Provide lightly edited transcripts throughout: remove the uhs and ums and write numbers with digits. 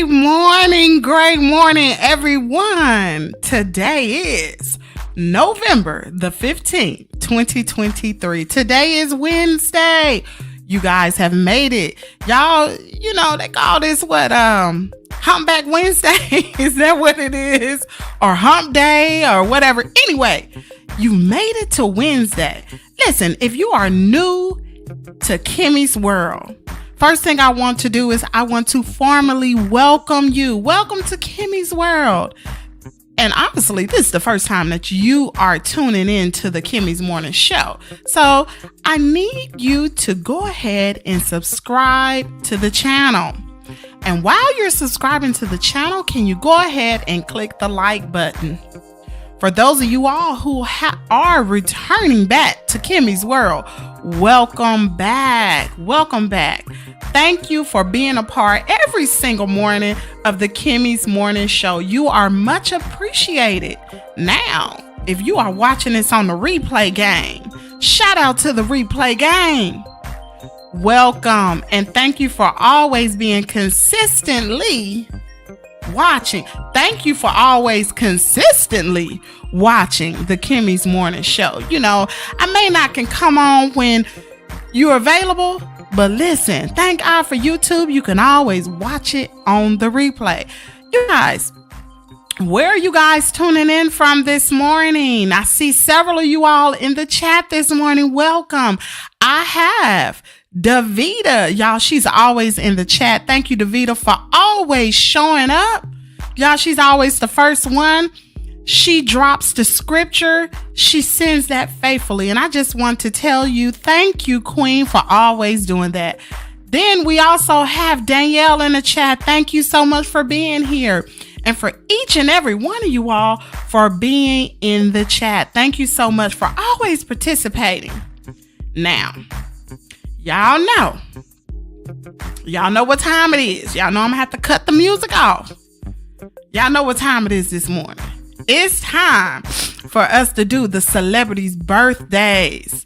Great morning, everyone. Today is November the 15th, 2023. Today is Wednesday. You guys have made it. Y'all, you know, they call this Humpback Wednesday. Is that what it is? Or Hump Day or whatever. Anyway, you made it to Wednesday. Listen, if you are new to Kimmies World, first thing I want to do is I want to formally welcome you. Welcome to Kimmies World. And obviously, this is the first time that you are tuning in to the Kimmies Morning Show. So I need you to go ahead and subscribe to the channel. And while you're subscribing to the channel, can you go ahead and click the like button? For those of you all who are returning back to Kimmies World, welcome back. Welcome back. Thank you for being a part every single morning of the Kimmies Morning Show. You are much appreciated. Now, if you are watching this on the replay game, shout out to the replay game. Welcome and thank you for always being consistently watching. Thank you for always consistently watching the Kimmies Morning Show. You know, I may not can come on when you're available, but listen, thank God for YouTube. You can always watch it on the replay. You guys, where are you guys tuning in from this morning? I see several of you all in the chat this morning. Welcome. I have Davita, y'all, she's always in the chat. Thank you, Davita, for always showing up. Y'all, she's always the first one. She drops the scripture. She sends that faithfully. And I just want to tell you, thank you, Queen, for always doing that. Then we also have Danielle in the chat. Thank you so much for being here. And for each and every one of you all for being in the chat. Thank you so much for always participating. Now, y'all know what time it is. Y'all know I'm gonna have to cut the music off. Y'all know what time it is this morning. It's time for us to do the celebrities' birthdays.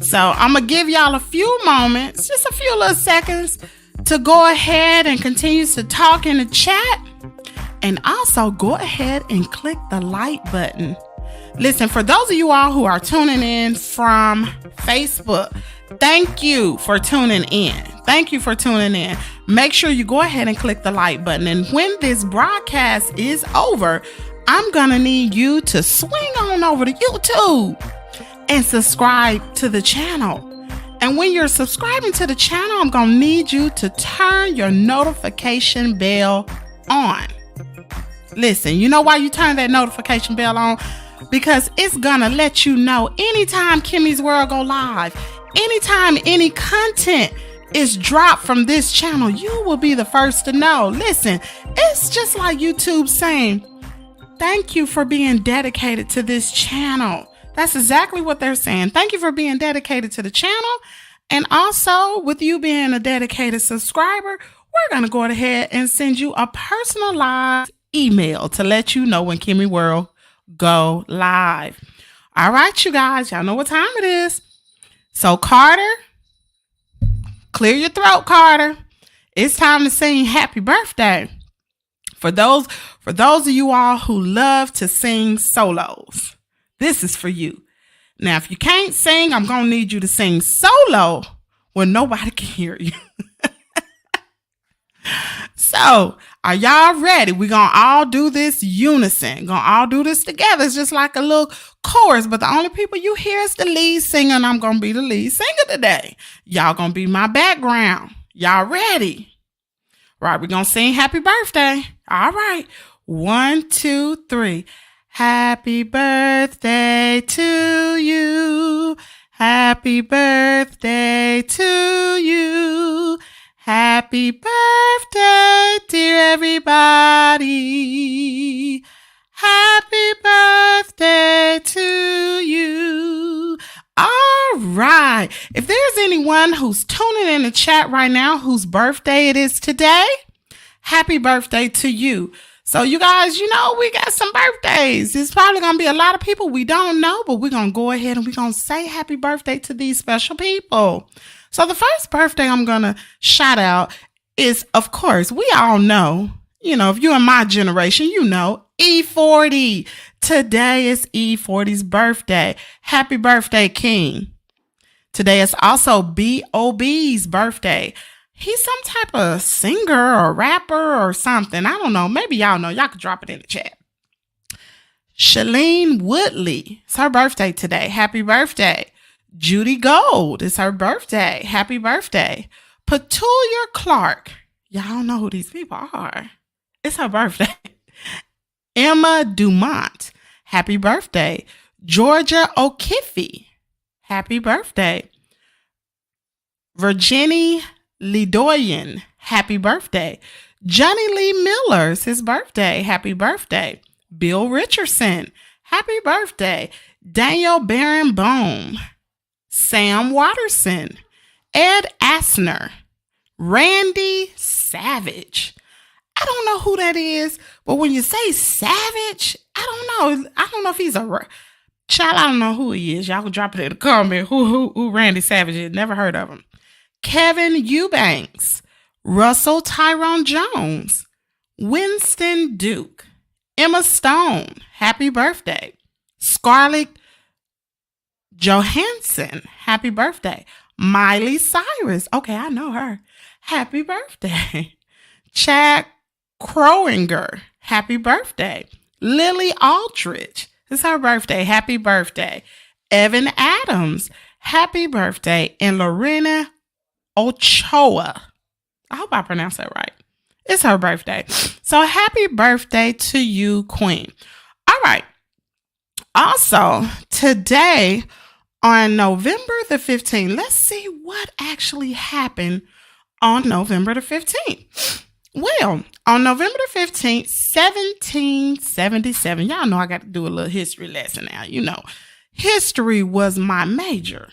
So I'm gonna give y'all a few moments, just a few little seconds, to go ahead and continue to talk in the chat. And also go ahead and click the like button. Listen, for those of you all who are tuning in from Facebook, thank you for tuning in. Thank you for tuning in. Make sure you go ahead and click the like button. And when this broadcast is over, I'm going to need you to swing on over to YouTube and subscribe to the channel. And when you're subscribing to the channel, I'm going to need you to turn your notification bell on. Listen, you know why you turn that notification bell on? Because it's going to let you know anytime Kimmies World go live, anytime any content is dropped from this channel, you will be the first to know. Listen, it's just like YouTube saying, thank you for being dedicated to this channel. That's exactly what they're saying. Thank you for being dedicated to the channel. And also with you being a dedicated subscriber, we're going to go ahead and send you a personalized email to let you know when Kimmies World go live. All right, you guys, y'all know what time it is. So Carter, clear your throat, Carter. It's time to sing happy birthday. For those of you all who love to sing solos, this is for you. Now, if you can't sing, I'm going to need you to sing solo where nobody can hear you. So, are y'all ready? We're going to all do this unison. Going to all do this together. It's just like a little chorus, but the only people you hear is the lead singer, and I'm going to be the lead singer today. Y'all going to be my background. Y'all ready? Right, we're going to sing happy birthday. All right. 1, 2, 3. Happy birthday to you. Happy birthday to you. Happy birthday, dear everybody. Happy birthday to you. All right. If there's anyone who's tuning in the chat right now whose birthday it is today, happy birthday to you. So you guys, you know, we got some birthdays. It's probably going to be a lot of people we don't know, but we're going to go ahead and we're going to say happy birthday to these special people. So the first birthday I'm going to shout out is, of course, we all know, if you're in my generation, E40. Today is E40's birthday. Happy birthday, King. Today is also B.O.B.'s birthday. He's some type of singer or rapper or something. I don't know. Maybe y'all know. Y'all could drop it in the chat. Shailene Woodley. It's her birthday today. Happy birthday. Judy Gold. It's her birthday. Happy birthday. Petulia Clark. Y'all don't know who these people are. It's her birthday. Emma Dumont. Happy birthday. Georgia O'Keeffe. Happy birthday. Virginie Ledoyen. Happy birthday. Johnny Lee Miller's his birthday. Happy birthday. Bill Richardson. Happy birthday. Daniel Barenboim. Sam Watterson. Ed Asner. Randy Savage. I don't know who that is, but when you say Savage, I don't know. I don't know if he's a child. I don't know who he is. Y'all can drop it in the comment. Who Randy Savage is? Never heard of him. Kevin Eubanks. Russell Tyrone Jones. Winston Duke. Emma Stone. Happy birthday. Scarlett Johansson. Happy birthday. Miley Cyrus. Okay, I know her. Happy birthday. Chad Kroeger. Happy birthday. Lily Aldridge. It's her birthday. Happy birthday. Evan Adams. Happy birthday. And Lorena Ochoa. I hope I pronounced that right. It's her birthday. So happy birthday to you, Queen. All right. Also, today on November the 15th, let's see what actually happened on November the 15th. Well, on November the 15th, 1777, y'all know I got to do a little history lesson now. History was my major.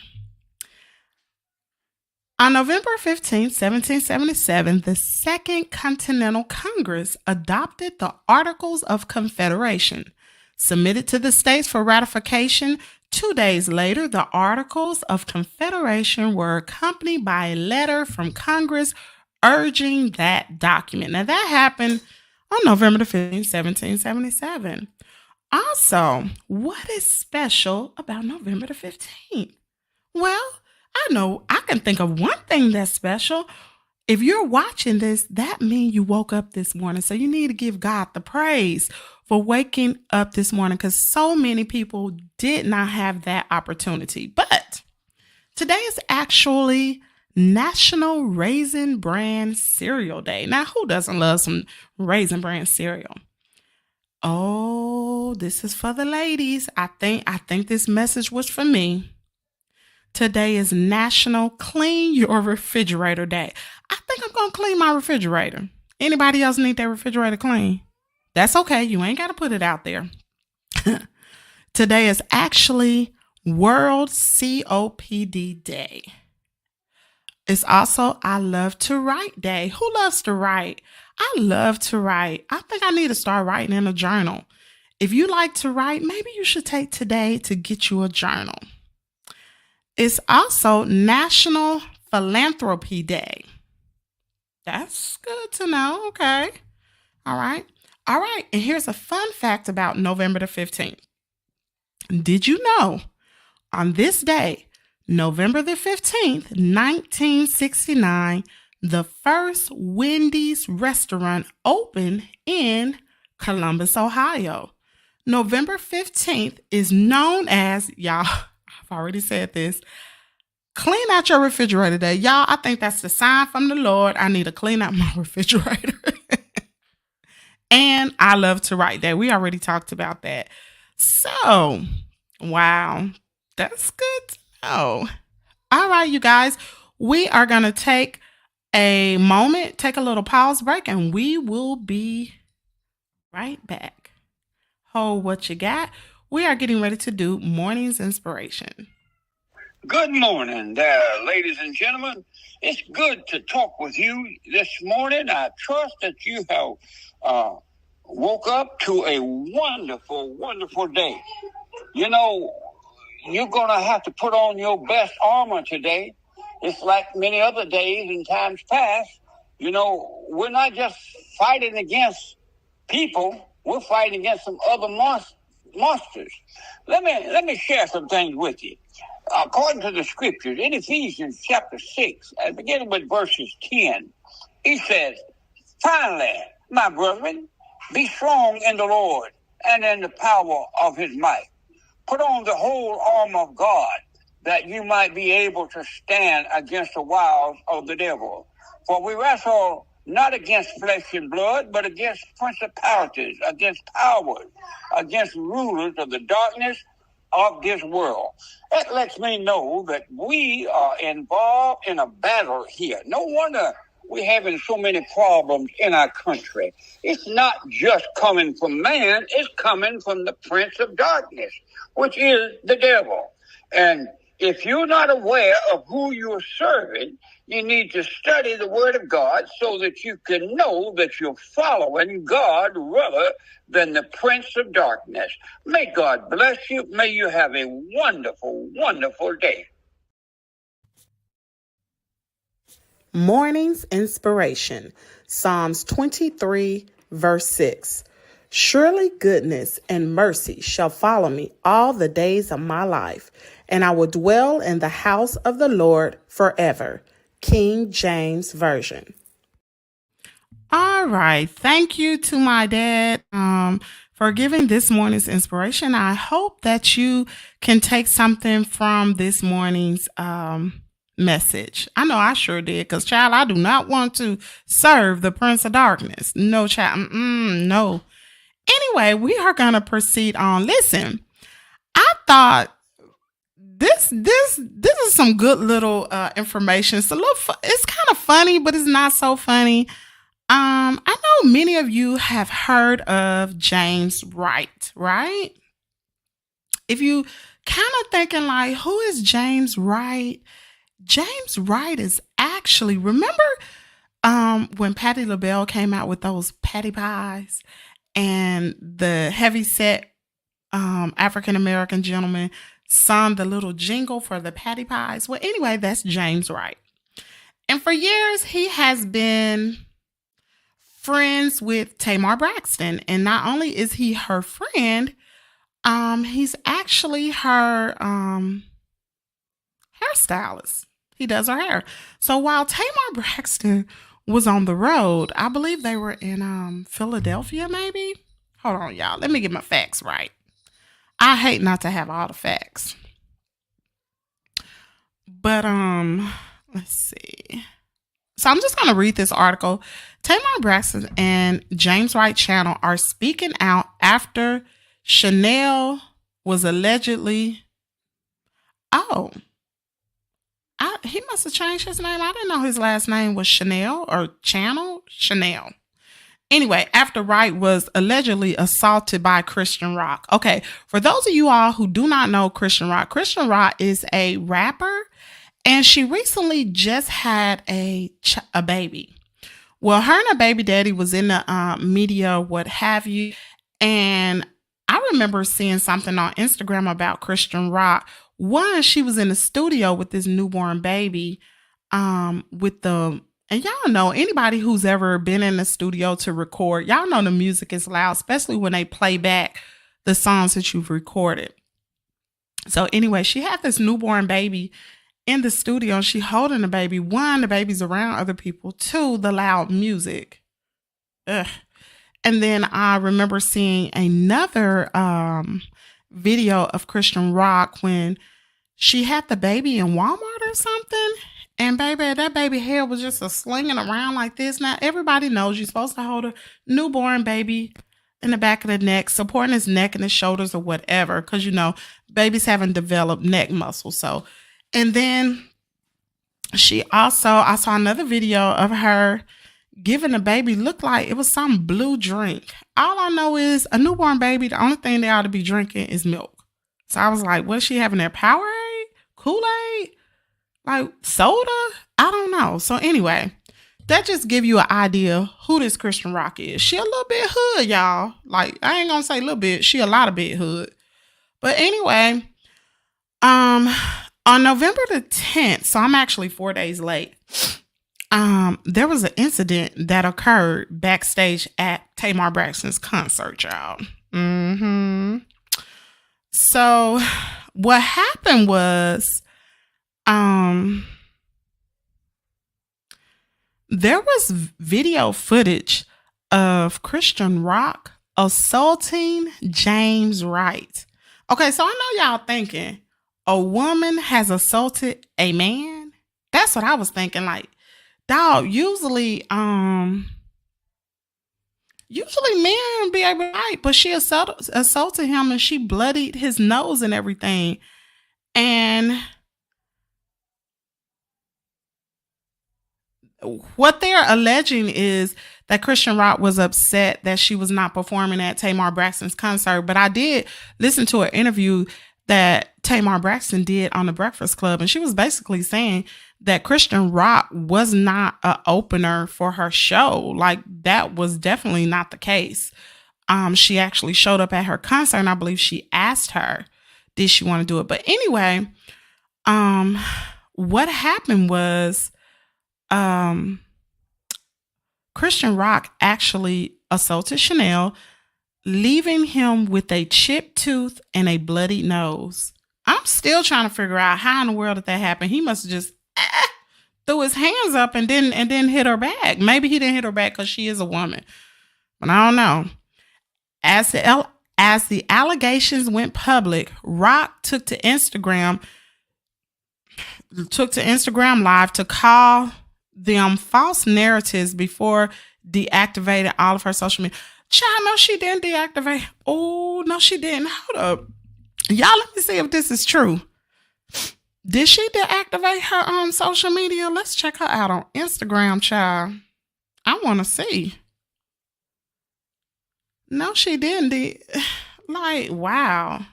On November 15th, 1777, the Second Continental Congress adopted the Articles of Confederation, submitted to the states for ratification. 2 days later, the Articles of Confederation were accompanied by a letter from Congress urging that document. Now, that happened on November the 15th, 1777. Also, what is special about November the 15th? Well, I know I can think of one thing that's special. If you're watching this, that means you woke up this morning. So you need to give God the praise for waking up this morning, because so many people did not have that opportunity. But today is actually National Raisin Bran Cereal Day. Now, who doesn't love some Raisin Bran cereal? Oh, this is for the ladies. I think this message was for me. Today is National Clean Your Refrigerator Day. I think I'm going to clean my refrigerator. Anybody else need their refrigerator clean? That's okay. You ain't got to put it out there. Today is actually World COPD Day. It's also I Love to Write Day. Who loves to write? I love to write. I think I need to start writing in a journal. If you like to write, maybe you should take today to get you a journal. It's also National Philanthropy Day. That's good to know. Okay. All right. And here's a fun fact about November the 15th. Did you know on this day, November the 15th, 1969, the first Wendy's restaurant opened in Columbus, Ohio. November 15th is known as, y'all, I've already said this, clean out your refrigerator day. Y'all, I think that's the sign from the Lord. I need to clean out my refrigerator. And I Love to Write Day. We already talked about that. So, wow, that's good to know. All right, you guys, we are going to take a moment, take a little pause break, and we will be right back. Hold what you got. We are getting ready to do Morning's Inspiration. Good morning, ladies and gentlemen. It's good to talk with you this morning. I trust that you have woke up to a wonderful, wonderful day. You know, you're going to have to put on your best armor today. It's like many other days in times past. You know, we're not just fighting against people. We're fighting against some other monsters. Let me share some things with you. According to the scriptures, in Ephesians chapter 6, beginning with verses 10, he says, "Finally, my brethren, be strong in the Lord and in the power of his might. Put on the whole armor of God, that you might be able to stand against the wiles of the devil. For we wrestle not against flesh and blood, but against principalities, against powers, against rulers of the darkness of this world." That lets me know that we are involved in a battle here. No wonder we're having so many problems in our country. It's not just coming from man, it's coming from the prince of darkness, which is the devil. And if you're not aware of who you're serving, you need to study the Word of God so that you can know that you're following God rather than the Prince of Darkness. May God bless you. May you have a wonderful, wonderful day. Morning's inspiration, Psalms 23, verse 6. Surely goodness and mercy shall follow me all the days of my life, and I will dwell in the house of the Lord forever. King James Version. All right. Thank you to my dad for giving this morning's inspiration. I hope that you can take something from this morning's message. I know I sure did, because child, I do not want to serve the Prince of Darkness. No, child. No. Anyway, we are going to proceed on. Listen, I thought this is some good little information. It's it's kind of funny, but it's not so funny. I know many of you have heard of James Wright, right? If you kind of thinking like, who is James Wright? James Wright is actually, remember when Patti LaBelle came out with those patty pies and the heavyset African-American gentleman sung the little jingle for the patty pies? Well, anyway, that's James Wright. And for years, he has been friends with Tamar Braxton. And not only is he her friend, he's actually her hairstylist. He does her hair. So while Tamar Braxton was on the road, I believe they were in Philadelphia, maybe. Hold on, y'all. Let me get my facts right. I hate not to have all the facts. But let's see. So I'm just going to read this article. Tamar Braxton and James Wright Channel are speaking out after Chanel was allegedly... he must have changed his name. I didn't know his last name was Chanel or Channel. Chanel. Anyway, after Wright was allegedly assaulted by Chrisean Rock. Okay, for those of you all who do not know Chrisean Rock is a rapper, and she recently just had a baby. Well, her and her baby daddy was in the media, what have you, and I remember seeing something on Instagram about Chrisean Rock. One, she was in the studio with this newborn baby, and y'all know, anybody who's ever been in the studio to record, y'all know the music is loud, especially when they play back the songs that you've recorded. So anyway, she had this newborn baby in the studio, and she holding the baby. One, the baby's around other people. Two, the loud music. Ugh. And then I remember seeing another video of Chrisean Rock when she had the baby in Walmart or something. And baby, that baby hair was just slinging around like this. Now, everybody knows you're supposed to hold a newborn baby in the back of the neck, supporting his neck and his shoulders or whatever. Because, babies haven't developed neck muscle. So, and then I saw another video of her giving the baby, looked like it was some blue drink. All I know is a newborn baby, the only thing they ought to be drinking is milk. So I was like, what is she having there? Powerade? Kool-Aid? Like soda? I don't know. So anyway, that just give you an idea who this Chrisean Rock is. She a little bit hood, y'all. Like, I ain't gonna say a little bit. She a lot of bit hood. But anyway, on November the 10th, so I'm actually 4 days late. There was an incident that occurred backstage at Tamar Braxton's concert, y'all. So what happened was, there was video footage of Christian Rock assaulting James Wright. Okay, so I know y'all thinking a woman has assaulted a man. That's what I was thinking. Like, dog, usually men be able to fight, but she assaulted him and she bloodied his nose and everything. And what they're alleging is that Christian Rock was upset that she was not performing at Tamar Braxton's concert. But I did listen to an interview that Tamar Braxton did on the Breakfast Club, and she was basically saying that Christian Rock was not an opener for her show. Like, that was definitely not the case. She actually showed up at her concert, and I believe she asked her, did she want to do it? But anyway, what happened was, Christian Rock actually assaulted Chanel, leaving him with a chipped tooth and a bloodied nose. I'm still trying to figure out how in the world did that happen. He must have just threw his hands up and then hit her back. Maybe he didn't hit her back because she is a woman, but I don't know. As the allegations went public, Rock took to Instagram Live to call them false narratives before deactivating all of her social media. Child, no, she didn't deactivate. Oh, no, she didn't. Hold up. Y'all, let me see if this is true. Did she deactivate her social media? Let's check her out on Instagram, child. I want to see. No, she didn't. Like, wow.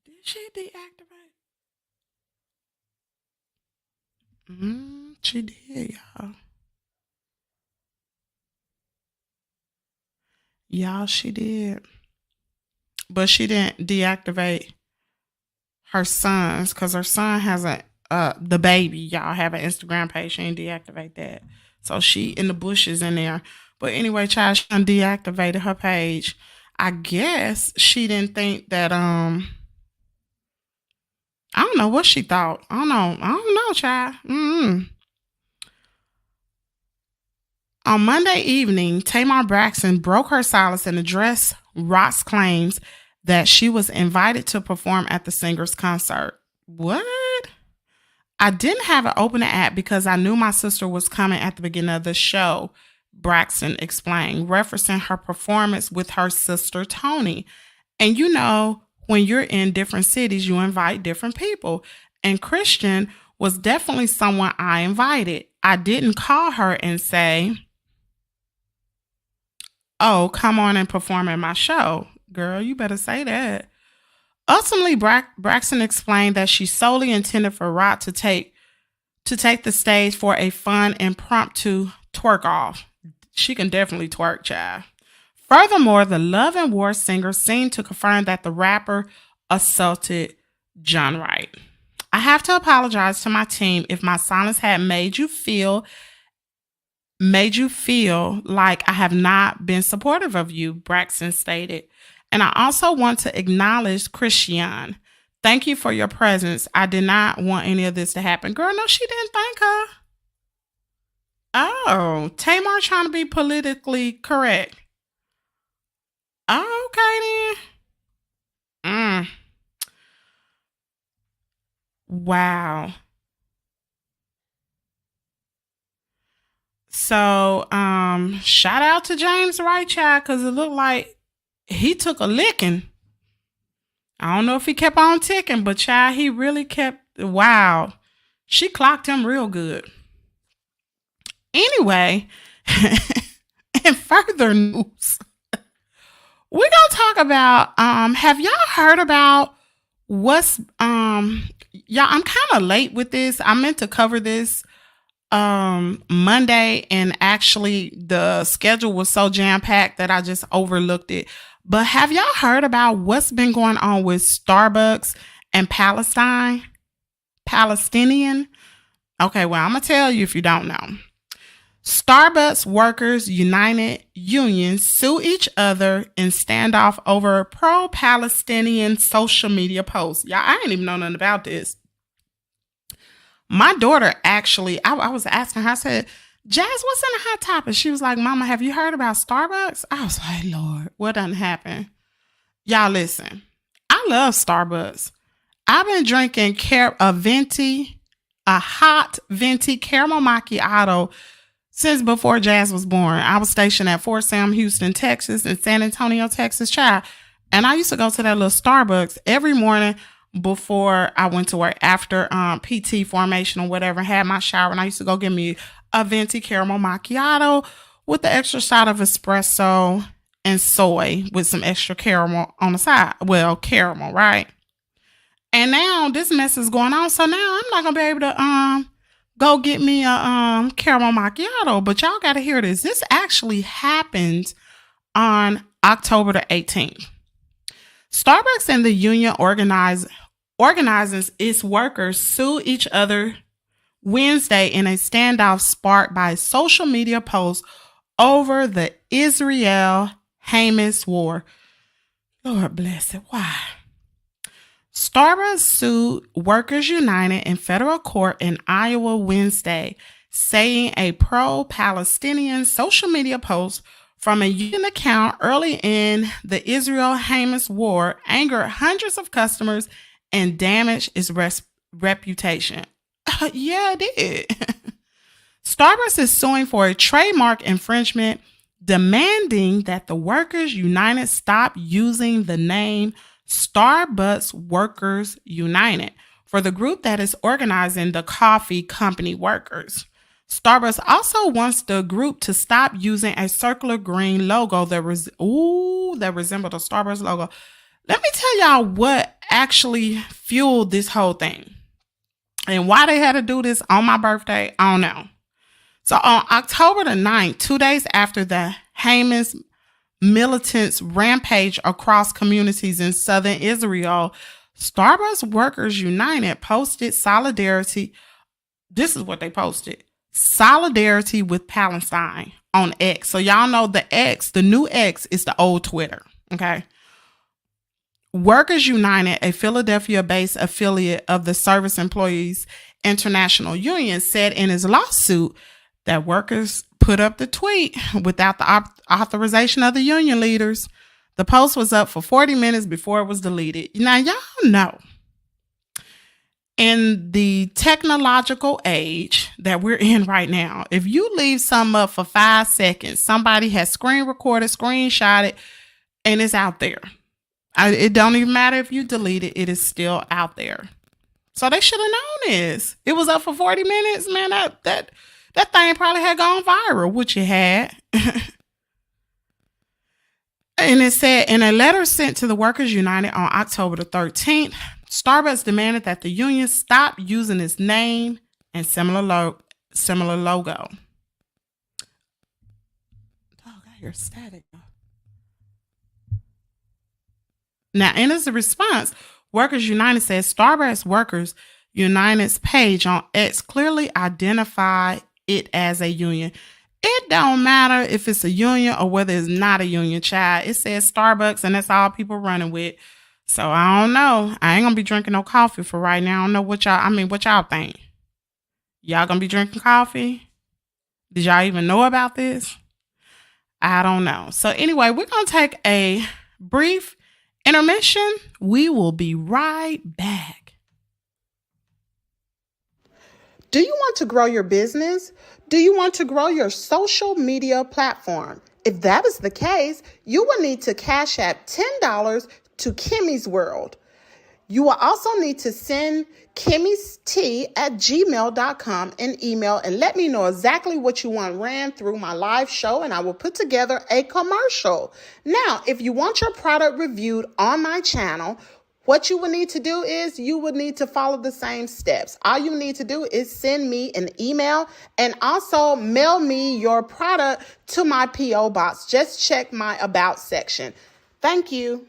Did she deactivate? She did, y'all. Y'all, she did. But she didn't deactivate her son's, because her son has the baby, y'all, have an Instagram page. She didn't deactivate that. So she in the bushes in there. But anyway, child, she deactivated her page. I guess she didn't think that, I don't know what she thought. I don't know, child. On Monday evening, Tamar Braxton broke her silence and addressed Rock's claims that she was invited to perform at the singer's concert. What? I didn't have an opening act because I knew my sister was coming at the beginning of the show, Braxton explained, referencing her performance with her sister, Toni. And you know, when you're in different cities, you invite different people. And Christian was definitely someone I invited. I didn't call her and say, oh, come on and perform at my show. Girl, you better say that. Ultimately, Braxton explained that she solely intended for Rock to take the stage for a fun, impromptu twerk off. She can definitely twerk, child. Furthermore, the Love and War singer seemed to confirm that the rapper assaulted John Wright. I have to apologize to my team if my silence had made you feel like I have not been supportive of you, Braxton stated. And I also want to acknowledge Chrisean. Thank you for your presence. I did not want any of this to happen. Girl, no, she didn't thank her. Oh, Tamar trying to be politically correct. Oh, okay then. Wow. So, shout out to James Wright, child, because it looked like he took a licking. I don't know if he kept on ticking, but child, he really kept, wow. She clocked him real good. Anyway, in further news, we're going to talk about, have y'all heard about what's, y'all, I'm kind of late with this. I meant to cover this Monday, and actually the schedule was so jam-packed that I just overlooked it. But have y'all heard about what's been going on with Starbucks and Palestinian? Okay, well, I'm going to tell you if you don't know. Starbucks Workers United Union sue each other in standoff over pro-Palestinian social media posts. Y'all, I ain't even know nothing about this. My daughter actually, I was asking her, I said, Jazz, what's in the hot topic? She was like, Mama, have you heard about Starbucks? I was like, Lord, what done happened? Y'all listen, I love Starbucks. I've been drinking a hot venti caramel macchiato since before Jazz was born. I was stationed at Fort Sam, Houston, Texas, and San Antonio, Texas, child. And I used to go to that little Starbucks every morning before I went to work, after PT formation or whatever, had my shower. And I used to go get me a venti caramel macchiato with the extra shot of espresso and soy with some extra caramel on the side. Well, caramel, right? And now this mess is going on. So now I'm not going to be able to go get me a caramel macchiato. But y'all got to hear this. This actually happened on October the 18th. Starbucks and the union organizes its workers sue each other Wednesday in a standoff sparked by social media posts over the Israel-Hamas war. Lord bless it. Why? Starbucks sued Workers United in federal court in Iowa Wednesday, saying a pro-Palestinian social media post from a union account early in the Israel-Hamas war angered hundreds of customers and damaged its reputation. Yeah, it did. Starbucks is suing for a trademark infringement, demanding that the Workers United stop using the name Starbucks Workers United for the group that is organizing the coffee company workers. Starbucks also wants the group to stop using a circular green logo that resembled a Starbucks logo. Let me tell y'all what actually fueled this whole thing and why they had to do this on my birthday. I don't know. So on October the 9th, 2 days after the Hamas militants rampage across communities in southern Israel, Starbucks Workers United posted solidarity. This is what they posted. Solidarity with Palestine on X. So y'all know the X, the new X is the old Twitter. Okay. Workers United, a Philadelphia-based affiliate of the Service Employees International Union, said in his lawsuit that workers put up the tweet without the authorization of the union leaders. The post was up for 40 minutes before it was deleted. Now, y'all know, in the technological age that we're in right now, if you leave something up for 5 seconds, somebody has screen recorded, screenshotted, and it's out there. It don't even matter if you delete it, it is still out there. So they should have known this. It was up for 40 minutes, man. That thing probably had gone viral, which it had. And it said, in a letter sent to the Workers United on October the 13th, Starbucks demanded that the union stop using its name and similar logo. Oh, I hear static. Now, in its response, Workers United says Starbucks Workers United's page on X clearly identified it as a union. It don't matter if it's a union or whether it's not a union, child. It says Starbucks, and that's all people running with. So I don't know. I ain't gonna be drinking no coffee for right now. I don't know what y'all think. Y'all gonna be drinking coffee? Did y'all even know about this? I don't know. So anyway, we're gonna take a brief intermission. We will be right back. Do you want to grow your business? Do you want to grow your social media platform? If that is the case, you will need to Cashapp $10 to Kimmies World. You will also need to send kimmiestea at gmail.com an email and let me know exactly what you want ran through my live show, and I will put together a commercial. Now, if you want your product reviewed on my channel, what you will need to do is you would need to follow the same steps. All you need to do is send me an email and also mail me your product to my P.O. box. Just check my About section. Thank you.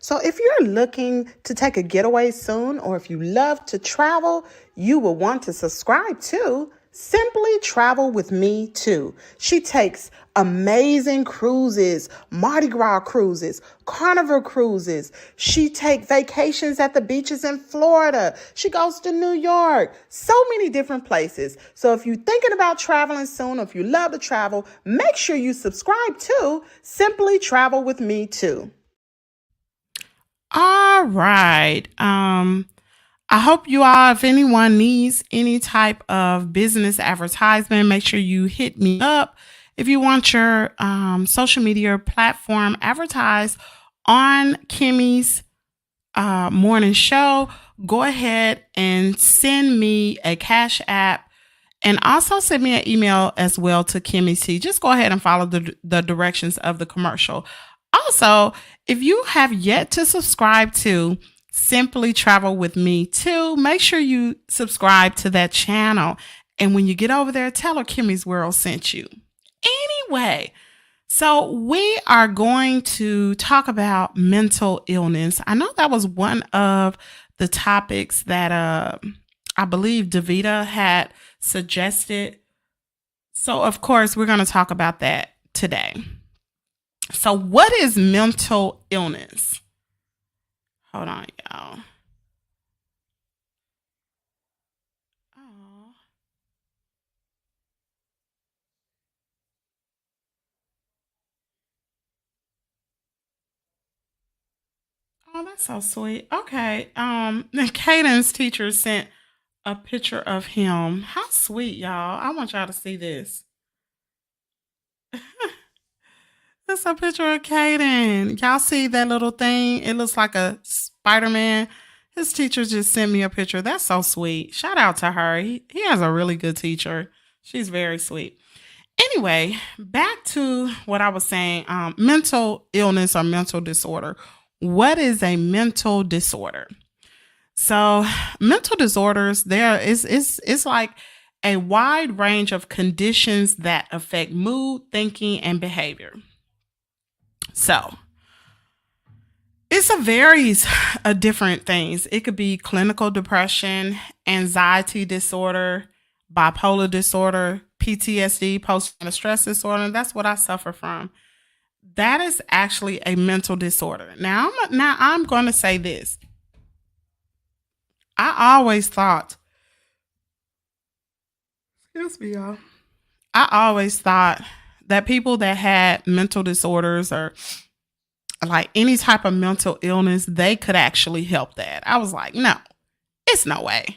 So if you're looking to take a getaway soon, or if you love to travel, you will want to subscribe to Simply Travel with Me Too. She takes amazing cruises, Mardi Gras cruises, Carnival cruises. She takes vacations at the beaches in Florida. She goes to New York, so many different places. So if you're thinking about traveling soon, or if you love to travel, make sure you subscribe to Simply Travel with Me Too. All right. I hope you all, if anyone needs any type of business advertisement, make sure you hit me up. If you want your social media platform advertised on Kimmy's morning show, go ahead and send me a Cashapp, and also send me an email as well to Kimmiestea. Just go ahead and follow the directions of the commercial. Also, if you have yet to subscribe to Simply Travel with Me Too, make sure you subscribe to that channel. And when you get over there, tell her Kimmies World sent you. Anyway, so we are going to talk about mental illness. I know that was one of the topics that I believe Davita had suggested. So, of course, we're going to talk about that today. So, what is mental illness? Hold on, y'all. Oh, that's so sweet. Okay. Caidens' teacher sent a picture of him. How sweet, y'all. I want y'all to see this. That's a picture of Caiden. Y'all see that little thing? It looks like a Spiderman. His teacher just sent me a picture. That's so sweet. Shout out to her. He has a really good teacher. She's very sweet. Anyway, back to what I was saying. Mental illness or mental disorder. What is a mental disorder? So, mental disorders, it's like a wide range of conditions that affect mood, thinking, and behavior. So, it's a varies of different things. It could be clinical depression, anxiety disorder, bipolar disorder, PTSD, post-traumatic stress disorder. That's what I suffer from. That is actually a mental disorder. Now I'm going to say this. I always thought, excuse me, y'all. I always thought that people that had mental disorders or like any type of mental illness, they could actually help that. I was like, no, it's no way.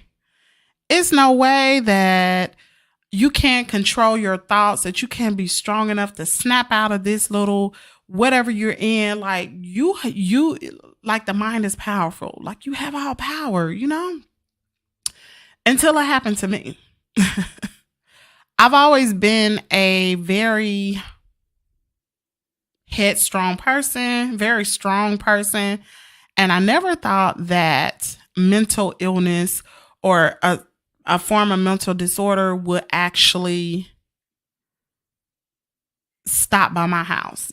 It's no way that you can't control your thoughts, that you can't be strong enough to snap out of this little whatever you're in. Like you like the mind is powerful. Like you have all power, until it happened to me. I've always been a very headstrong person, very strong person. And I never thought that mental illness or a form of mental disorder would actually stop by my house,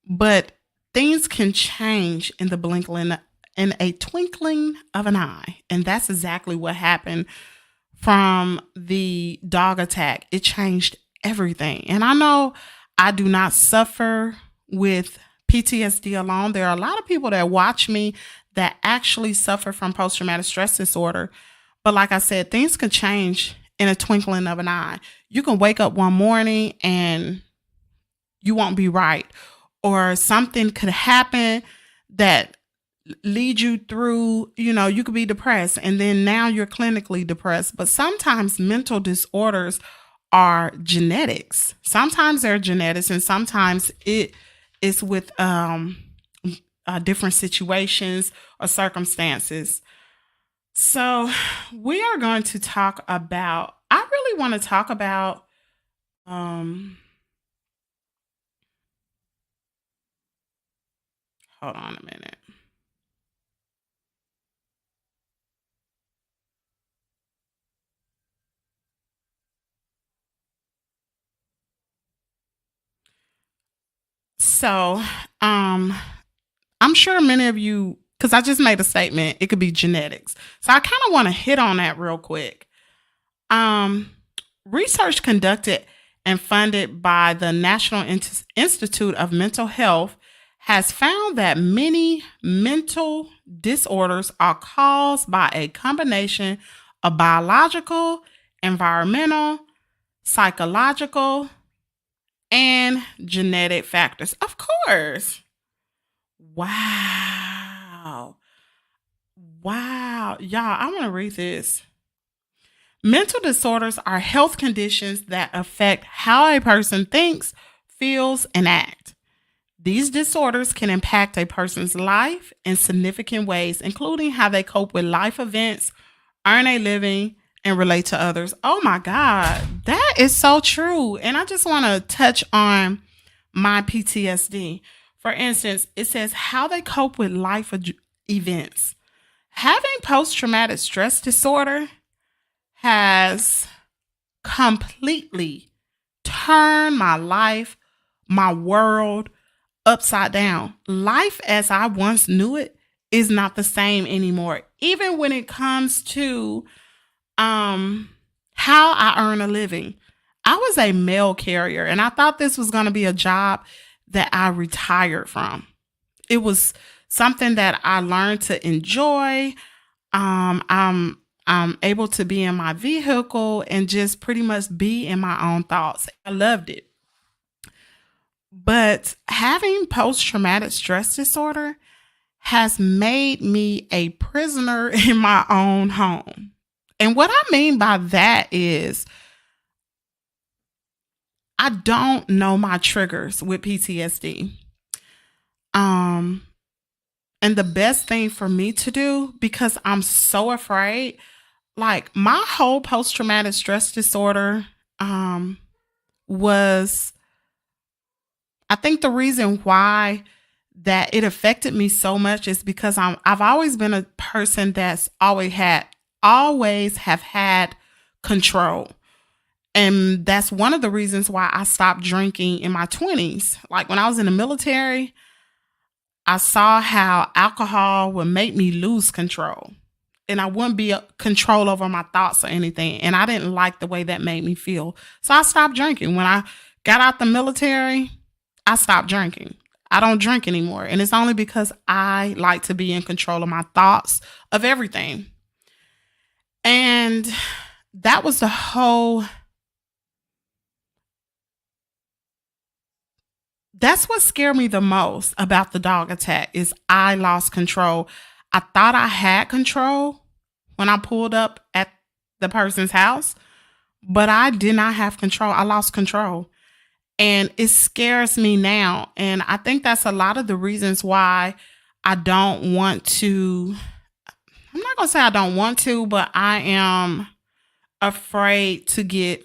But things can change in a twinkling of an eye. And that's exactly what happened from the dog attack. It changed everything. And I know I do not suffer with PTSD alone. There are a lot of people that watch me that actually suffer from post-traumatic stress disorder. But like I said, things can change in a twinkling of an eye. You can wake up one morning and you won't be right. Or something could happen that lead you through, you could be depressed and then now you're clinically depressed. But sometimes mental disorders are genetics. Sometimes they're genetics and sometimes it is with different situations or circumstances. So we are going to talk about, I really want to talk about hold on a minute. So, I'm sure many of you, because I just made a statement, it could be genetics. So I kind of want to hit on that real quick. Research conducted and funded by the National Institute of Mental Health has found that many mental disorders are caused by a combination of biological, environmental, psychological, and genetic factors. Of course. Wow. Wow. Y'all, I want to read this. Mental disorders are health conditions that affect how a person thinks, feels, and acts. These disorders can impact a person's life in significant ways, including how they cope with life events, earn a living, and relate to others. Oh my God, that is so true. And I just want to touch on my PTSD. For instance, it says how they cope with life events. Having post-traumatic stress disorder has completely turned my life, my world upside down. Life as I once knew it is not the same anymore. Even when it comes to how I earn a living. I was a mail carrier and I thought this was going to be a job that I retired from. It was something that I learned to enjoy. I'm able to be in my vehicle and just pretty much be in my own thoughts. I loved it. But having post-traumatic stress disorder has made me a prisoner in my own home. And what I mean by that is I don't know my triggers with PTSD. And the best thing for me to do, because I'm so afraid, like my whole post-traumatic stress disorder was, I think the reason why that it affected me so much is because I've always been a person that's always have had control. And that's one of the reasons why I stopped drinking in my 20s. Like when I was in the military, I saw how alcohol would make me lose control. And I wouldn't be control over my thoughts or anything. And I didn't like the way that made me feel. So I stopped drinking. When I got out the military, I stopped drinking. I don't drink anymore. And it's only because I like to be in control of my thoughts, of everything. And that was that's what scared me the most about the dog attack is I lost control. I thought I had control when I pulled up at the person's house, but I did not have control. I lost control. And it scares me now. And I think that's a lot of the reasons why I don't want to, I'm not going to say I don't want to, but I am afraid to get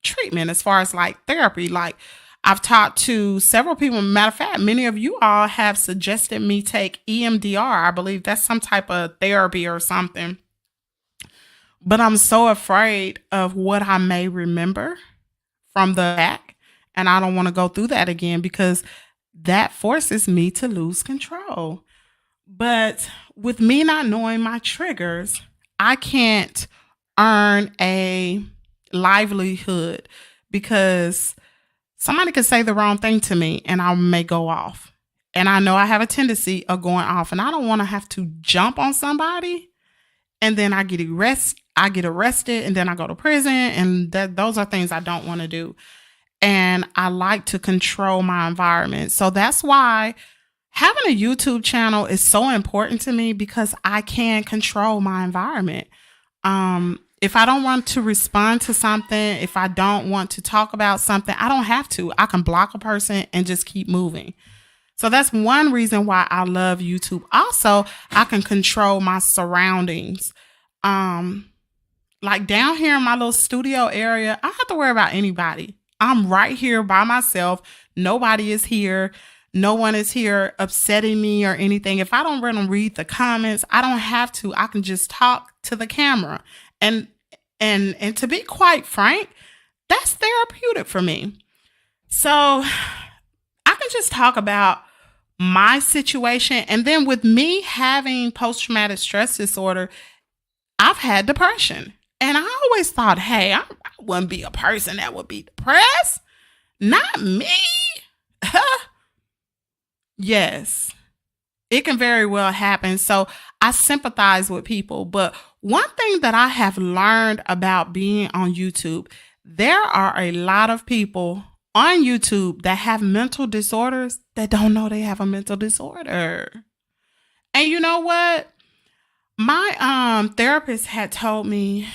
treatment as far as like therapy. Like I've talked to several people. Matter of fact, many of you all have suggested me take EMDR. I believe that's some type of therapy or something. But I'm so afraid of what I may remember from the attack. And I don't want to go through that again because that forces me to lose control. But with me not knowing my triggers, I can't earn a livelihood because somebody could say the wrong thing to me and I may go off. And I know I have a tendency of going off and I don't want to have to jump on somebody and then I get arrested and then I go to prison. And those are things I don't want to do. And I like to control my environment. So that's why having a YouTube channel is so important to me because I can control my environment. If I don't want to respond to something, if I don't want to talk about something, I don't have to. I can block a person and just keep moving. So that's one reason why I love YouTube. Also, I can control my surroundings. Like down here in my little studio area, I don't have to worry about anybody. I'm right here by myself. Nobody is here. No one is here upsetting me or anything. If I don't want to read the comments, I don't have to. I can just talk to the camera. And to be quite frank, that's therapeutic for me. So I can just talk about my situation. And then with me having post-traumatic stress disorder, I've had depression. And I always thought, hey, I wouldn't be a person that would be depressed. Not me. Yes, it can very well happen. So I sympathize with people. But one thing that I have learned about being on YouTube, there are a lot of people on YouTube that have mental disorders that don't know they have a mental disorder. And you know what? My therapist had told me,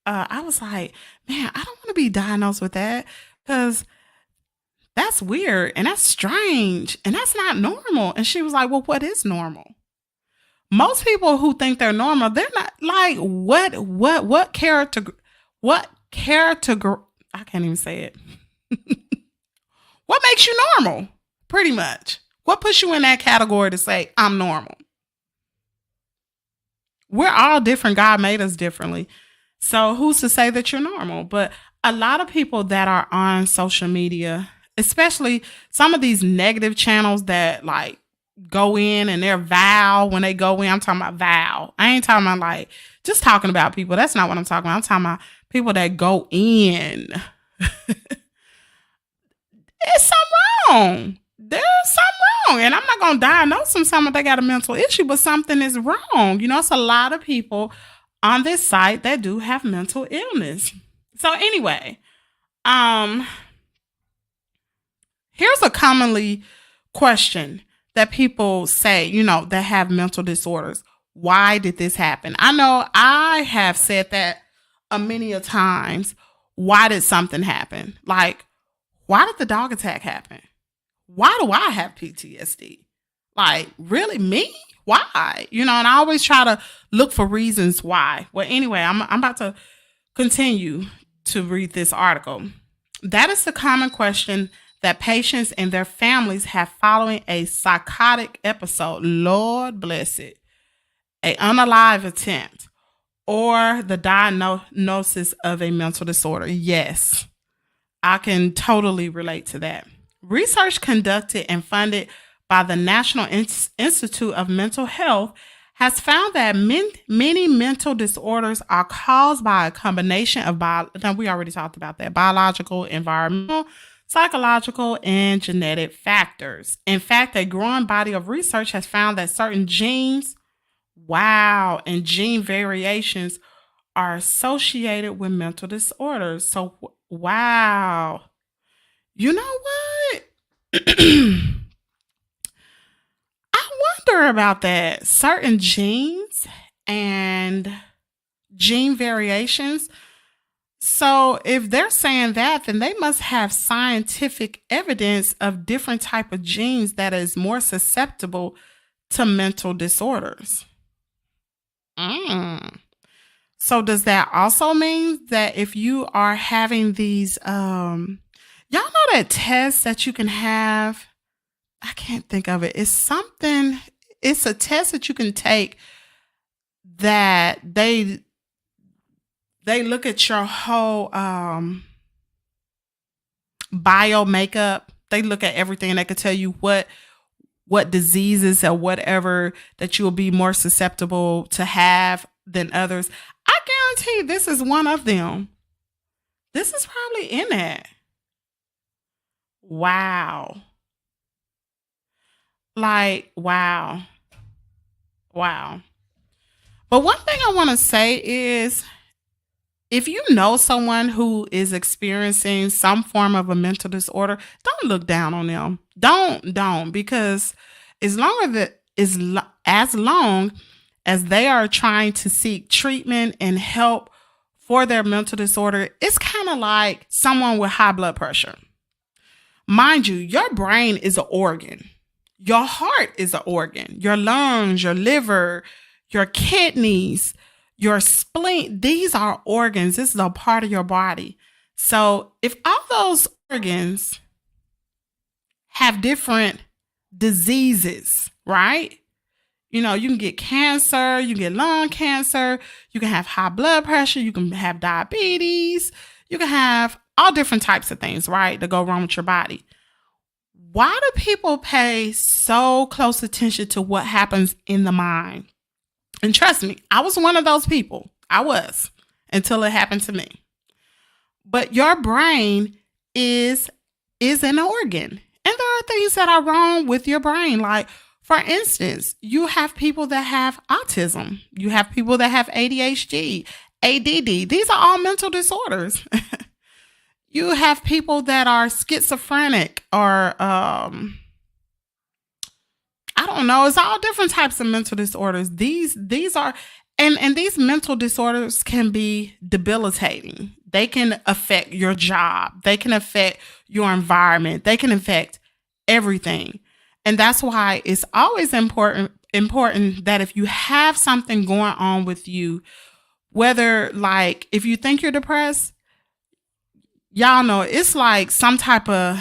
I was like, man, I don't want to be diagnosed with that because that's weird and that's strange and that's not normal. And she was like, well, what is normal? Most people who think they're normal, they're not. Like, what character, I can't even say it. What makes you normal? Pretty much. What puts you in that category to say, I'm normal? We're all different. God made us differently. So who's to say that you're normal? But a lot of people that are on social media, especially some of these negative channels that like go in and they're vile when they go in. I'm talking about vile. I ain't talking about like just talking about people. That's not what I'm talking about. I'm talking about people that go in. It's something wrong. There's something wrong. And I'm not going to diagnose them something they got a mental issue, but something is wrong. You know, it's a lot of people on this site that do have mental illness. So anyway, here's a commonly question that people say, you know, that have mental disorders. Why did this happen? I know I have said that many a times. Why did something happen? Like, why did the dog attack happen? Why do I have PTSD? Like, really, me? Why? You know, and I always try to look for reasons why. Well, anyway, I'm about to continue to read this article. That is the common question that patients and their families have following a psychotic episode. Lord bless it. An unalive attempt or the diagnosis of a mental disorder. Yes, I can totally relate to that. Research conducted and funded by the National Institute of Mental Health has found that many mental disorders are caused by a combination of, we already talked about that, biological, environmental, psychological, and genetic factors. In fact, a growing body of research has found that certain genes, and gene variations are associated with mental disorders. So, wow. You know what? I wonder about that. Certain genes and gene variations. So if they're saying that, then they must have scientific evidence of different type of genes that is more susceptible to mental disorders. So does that also mean that if you are having these, y'all know that test that you can have? I can't think of it. It's a test that you can take that they look at your whole bio makeup. They look at everything. They can tell you what diseases or whatever that you will be more susceptible to have than others. I guarantee this is one of them. This is probably in that. Wow. Like, wow. But one thing I want to say is, if you know someone who is experiencing some form of a mental disorder, don't look down on them. Don't, because as long as they are trying to seek treatment and help for their mental disorder, it's kind of like someone with high blood pressure. Mind you, your brain is an organ. Your heart is an organ. Your lungs, your liver, your kidneys, your spleen, these are organs. This is a part of your body. So if all those organs have different diseases, right? You know, you can get cancer, you can get lung cancer, you can have high blood pressure, you can have diabetes, you can have all different types of things, right, that go wrong with your body. Why do people pay so close attention to what happens in the mind? And trust me, I was one of those people. I was, until it happened to me. But your brain is an organ. And there are things that are wrong with your brain. Like, for instance, you have people that have autism. You have people that have ADHD, ADD. These are all mental disorders. You have people that are schizophrenic or, I don't know. It's all different types of mental disorders. These are, and these mental disorders can be debilitating. They can affect your job. They can affect your environment. They can affect everything. And that's why it's always important that if you have something going on with you, whether like if you think you're depressed, y'all know it's like some type of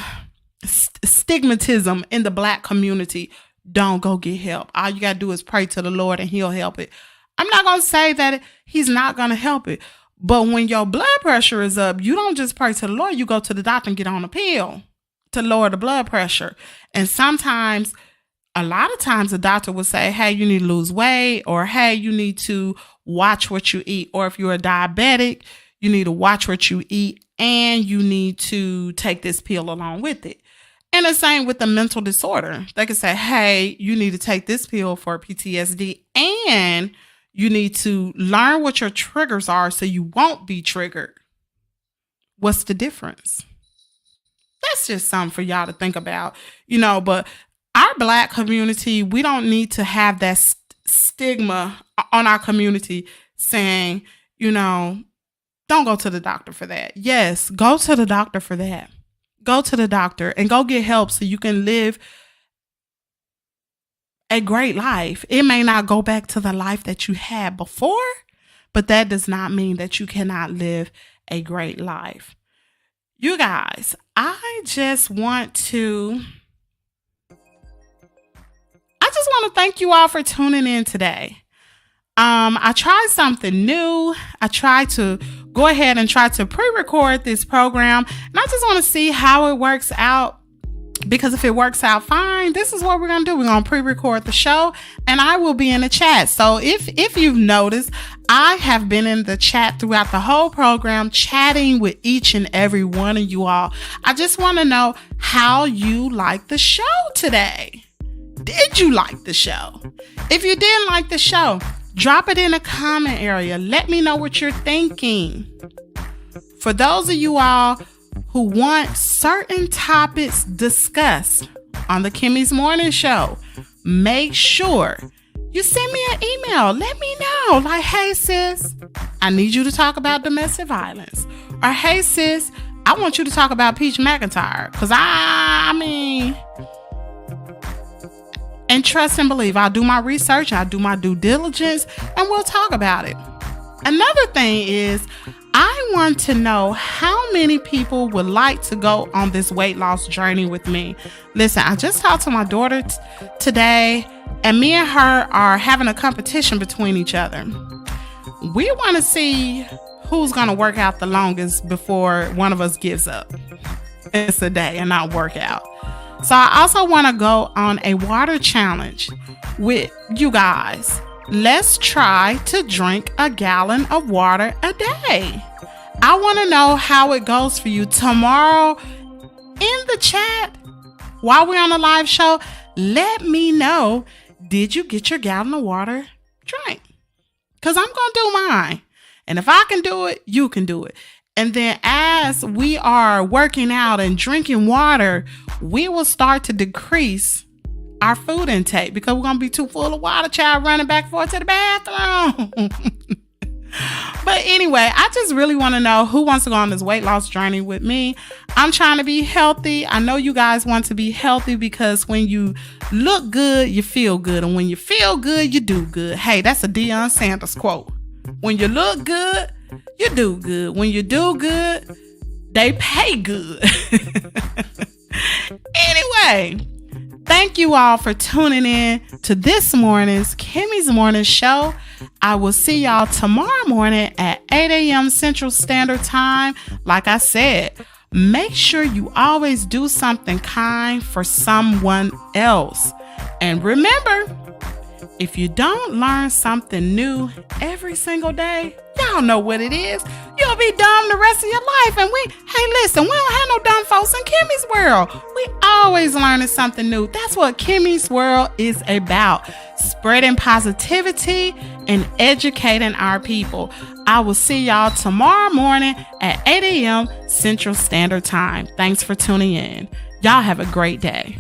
stigmatism in the Black community. Don't go get help. All you got to do is pray to the Lord and he'll help it. I'm not going to say that he's not going to help it. But when your blood pressure is up, you don't just pray to the Lord. You go to the doctor and get on a pill to lower the blood pressure. And sometimes, a lot of times the doctor will say, hey, you need to lose weight, or hey, you need to watch what you eat. Or if you're a diabetic, you need to watch what you eat and you need to take this pill along with it. And the same with the mental disorder. They can say, hey, you need to take this pill for PTSD and you need to learn what your triggers are so you won't be triggered. What's the difference? That's just something for y'all to think about, but our Black community, we don't need to have that stigma on our community saying, don't go to the doctor for that. Yes, go to the doctor for that. Go to the doctor and go get help so you can live a great life. It may not go back to the life that you had before, but that does not mean that you cannot live a great life. You guys, I just want to thank you all for tuning in today. I tried something new. I tried to go ahead and try to pre-record this program, and I just want to see how it works out. Because if it works out fine, this is what we're going to do. We're going to pre-record the show and I will be in the chat. So if you've noticed, I have been in the chat throughout the whole program, chatting with each and every one of you all. I just want to know how you like the show today. Did you like the show? If you didn't like the show, drop it in the comment area. Let me know what you're thinking. For those of you all who want certain topics discussed on the Kimmies Morning Show, make sure you send me an email. Let me know. Like, hey, sis, I need you to talk about domestic violence. Or, hey, sis, I want you to talk about Peach McIntyre. Because and trust and believe, I'll do my research, I'll do my due diligence, and we'll talk about it. Another thing is, I want to know how many people would like to go on this weight loss journey with me. Listen, I just talked to my daughter today, and me and her are having a competition between each other. We want to see who's going to work out the longest before one of us gives up. It's a day and not work out. So I also want to go on a water challenge with you guys. Let's try to drink a gallon of water a day. I want to know how it goes for you tomorrow in the chat while we're on the live show. Let me know, did you get your gallon of water drink? Because I'm going to do mine. And if I can do it, you can do it. And then as we are working out and drinking water, we will start to decrease our food intake because we're going to be too full of water, child, running back and forth to the bathroom. But anyway, I just really want to know who wants to go on this weight loss journey with me. I'm trying to be healthy. I know you guys want to be healthy because when you look good, you feel good. And when you feel good, you do good. Hey, that's a Deion Sanders quote. When you look good, you do good. When you do good, they pay good. Anyway, thank you all for tuning in to this morning's Kimmy's Morning Show. I will see y'all tomorrow morning at 8 a.m. Central Standard Time. Like I said, Make sure you always do something kind for someone else. And remember, if you don't learn something new every single day, y'all know what it is. You'll be dumb the rest of your life. And listen, we don't have no dumb folks in Kimmies World. We always learning something new. That's what Kimmies World is about. Spreading positivity and educating our people. I will see y'all tomorrow morning at 8 a.m. Central Standard Time. Thanks for tuning in. Y'all have a great day.